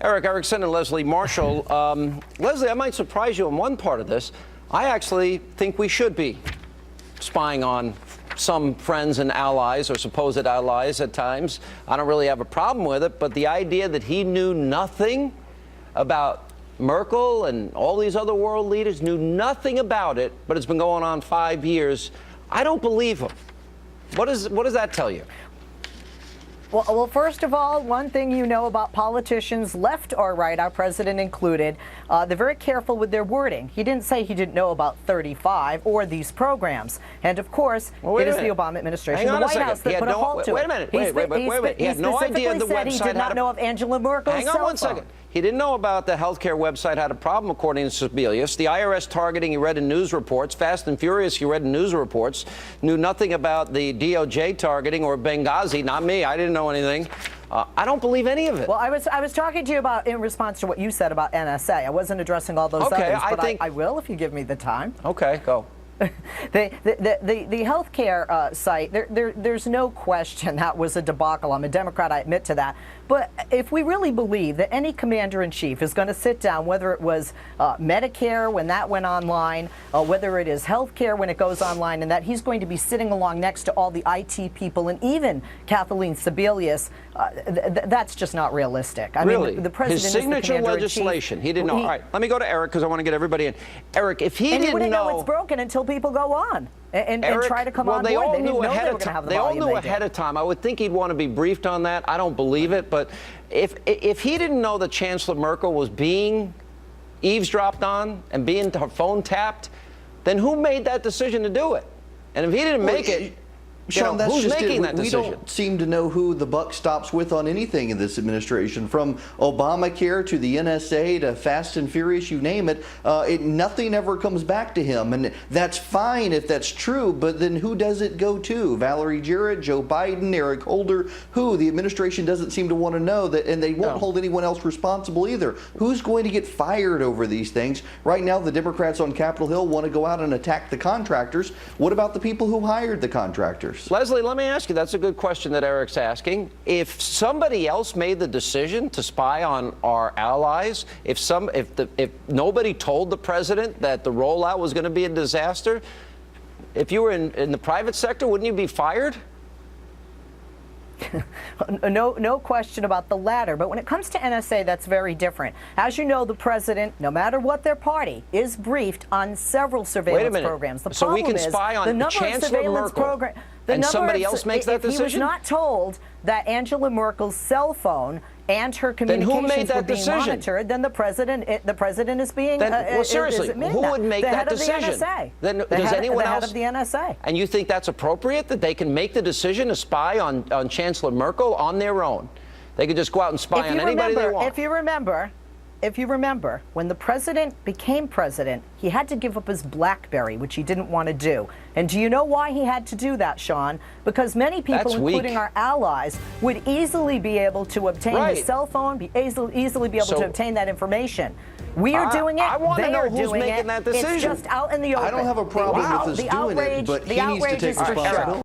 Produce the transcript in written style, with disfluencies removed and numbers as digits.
Eric Erickson and Leslie Marshall. Leslie, I might surprise you in one part of this. I actually think we should be spying on some friends and allies or supposed allies at times. I don't really have a problem with it, but the idea that he knew nothing about Merkel and all these other world leaders, knew nothing about it, but it's been going on 5 years, I don't believe him. What does that tell you? Well, first of all, one thing you know about politicians, left or right, our president included, they're very careful with their wording. He didn't say he didn't know about 35 or these programs. And of course, it is the Obama administration, the White House, that put a halt to it. Wait a minute. Wait. He had no idea the website he did not know of Angela Merkel's Hang on one second. He didn't know about the healthcare website had a problem, according to Sebelius. The IRS targeting he read in news reports. Fast and Furious he read in news reports. Knew nothing about the DOJ targeting or Benghazi. Not me. I didn't know anything. I don't believe any of it. Well, I was talking to you about in response to what you said about NSA. I wasn't addressing all those others, but I will if you give me the time. Okay, go. The healthcare site, there's no question that was a debacle. I'm a Democrat, I admit to that. But if we really believe that any commander-in-chief is going to sit down, whether it was Medicare when that went online, whether it is healthcare when it goes online, and that he's going to be sitting along next to all the IT people and even Kathleen Sebelius, that's just not realistic. I mean, the president his signature is the legislation. He didn't know. All right, let me go to Eric because I want to get everybody in. Eric, if he didn't know, he wouldn't know it's broken until people go on and try to come on board. They all they knew ahead of time. They all knew ahead of time. I would think he'd want to be briefed on that. I don't believe it, but if he didn't know that Chancellor Merkel was being eavesdropped on and being her phone tapped, then who made that decision to do it? And if he didn't make it, Sean, that's who's just making that decision? We don't seem to know who the buck stops with on anything in this administration, from Obamacare to the NSA to Fast and Furious, you name it. Nothing ever comes back to him, and that's fine if that's true, but then who does it go to? Valerie Jarrett, Joe Biden, Eric Holder? Who? The administration doesn't seem to want to know that, and they won't hold anyone else responsible either. Who's going to get fired over these things? Right now, the Democrats on Capitol Hill want to go out and attack the contractors. What about the people who hired the contractors? Leslie, let me ask you, that's a good question that Eric's asking. If somebody else made the decision to spy on our allies, if nobody told the president that the rollout was going to be a disaster, if you were in the private sector, wouldn't you be fired? No question about the latter. But when it comes to NSA, that's very different. As you know, the president, no matter what their party, is briefed on several surveillance programs. The so problem we can spy on the number Chancellor of surveillance programs. And somebody else makes that decision? If he was not told that Angela Merkel's cell phone and her communications were being monitored, then the president is being well, seriously, who would make that decision? Then does anyone else? The head of the NSA. And you think that's appropriate, that they can make the decision to spy on Chancellor Merkel on their own? They could just go out and spy on anybody they want. If you remember, when the president became president, he had to give up his BlackBerry, which he didn't want to do. And do you know why he had to do that, Sean? Because many people, including our allies, would easily be able to obtain his cell phone, easily be able to obtain that information. We are doing it. I want to know who's making that decision. It's just out in the open. I don't have a problem with us doing it, but he needs to take responsibility.